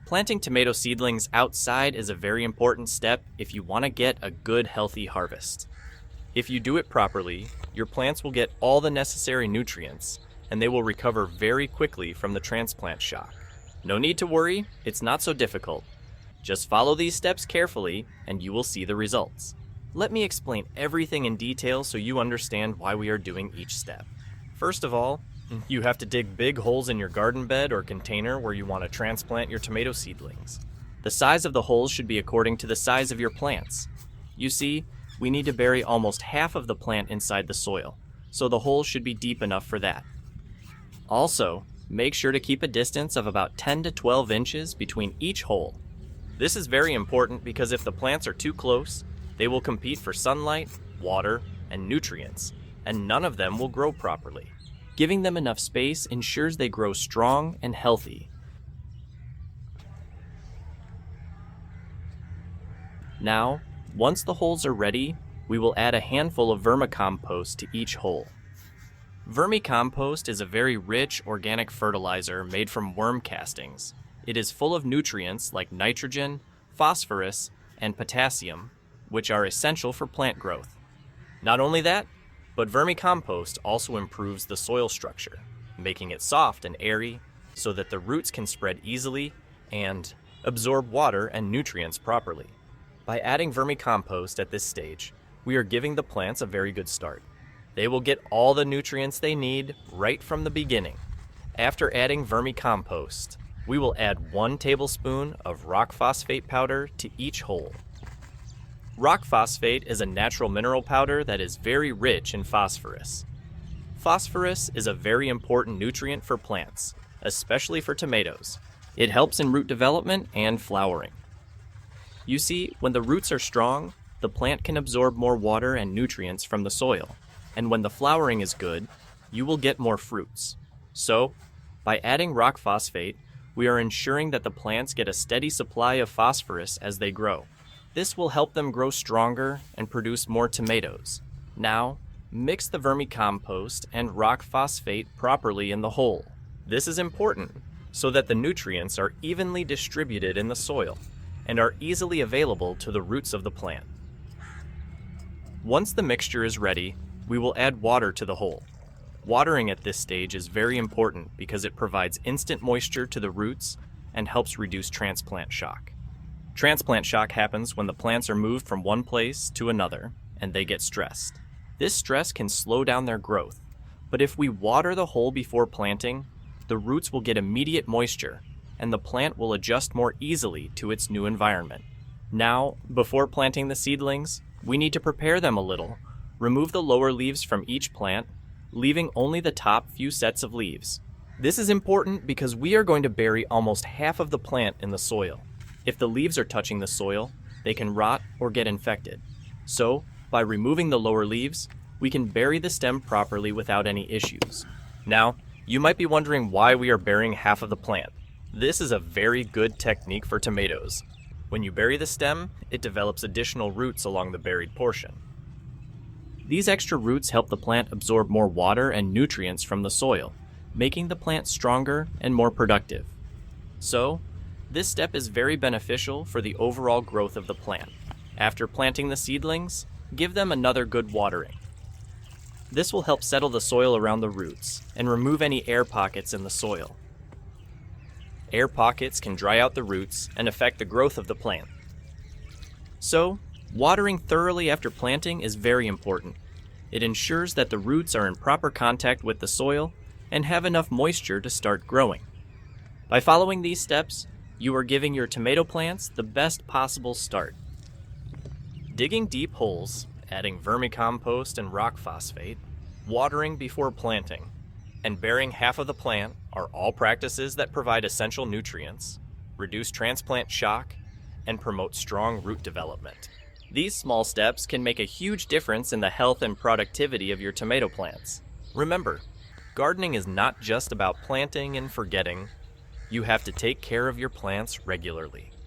Planting tomato seedlings outside is a very important step if you want to get a good, healthy harvest. If you do it properly, your plants will get all the necessary nutrients, and they will recover very quickly from the transplant shock. No need to worry, it's not so difficult. Just follow these steps carefully, and you will see the results. Let me explain everything in detail so you understand why we are doing each step. First of all, you have to dig big holes in your garden bed or container where you want to transplant your tomato seedlings. The size of the holes should be according to the size of your plants. You see, we need to bury almost half of the plant inside the soil, so the holes should be deep enough for that. Also, make sure to keep a distance of about 10 to 12 inches between each hole. This is very important because if the plants are too close, they will compete for sunlight, water, and nutrients, and none of them will grow properly. Giving them enough space ensures they grow strong and healthy. Now, once the holes are ready, we will add a handful of vermicompost to each hole. Vermicompost is a very rich organic fertilizer made from worm castings. It is full of nutrients like nitrogen, phosphorus, and potassium, which are essential for plant growth. Not only that, but vermicompost also improves the soil structure, making it soft and airy so that the roots can spread easily and absorb water and nutrients properly. By adding vermicompost at this stage, we are giving the plants a very good start. They will get all the nutrients they need right from the beginning. After adding vermicompost, we will add 1 tablespoon of rock phosphate powder to each hole. Rock phosphate is a natural mineral powder that is very rich in phosphorus. Phosphorus is a very important nutrient for plants, especially for tomatoes. It helps in root development and flowering. You see, when the roots are strong, the plant can absorb more water and nutrients from the soil, and when the flowering is good, you will get more fruits. So, by adding rock phosphate, we are ensuring that the plants get a steady supply of phosphorus as they grow. This will help them grow stronger and produce more tomatoes. Now, mix the vermicompost and rock phosphate properly in the hole. This is important so that the nutrients are evenly distributed in the soil and are easily available to the roots of the plant. Once the mixture is ready, we will add water to the hole. Watering at this stage is very important because it provides instant moisture to the roots and helps reduce transplant shock. Transplant shock happens when the plants are moved from one place to another and they get stressed. This stress can slow down their growth, but if we water the hole before planting, the roots will get immediate moisture and the plant will adjust more easily to its new environment. Now, before planting the seedlings, we need to prepare them a little. Remove the lower leaves from each plant, leaving only the top few sets of leaves. This is important because we are going to bury almost half of the plant in the soil. If the leaves are touching the soil, they can rot or get infected. So, by removing the lower leaves, we can bury the stem properly without any issues. Now, you might be wondering why we are burying half of the plant. This is a very good technique for tomatoes. When you bury the stem, it develops additional roots along the buried portion. These extra roots help the plant absorb more water and nutrients from the soil, making the plant stronger and more productive. So, this step is very beneficial for the overall growth of the plant. After planting the seedlings, give them another good watering. This will help settle the soil around the roots and remove any air pockets in the soil. Air pockets can dry out the roots and affect the growth of the plant. So, watering thoroughly after planting is very important. It ensures that the roots are in proper contact with the soil and have enough moisture to start growing. By following these steps, you are giving your tomato plants the best possible start. Digging deep holes, adding vermicompost and rock phosphate, watering before planting, and burying half of the plant are all practices that provide essential nutrients, reduce transplant shock, and promote strong root development. These small steps can make a huge difference in the health and productivity of your tomato plants. Remember, gardening is not just about planting and forgetting. You have to take care of your plants regularly.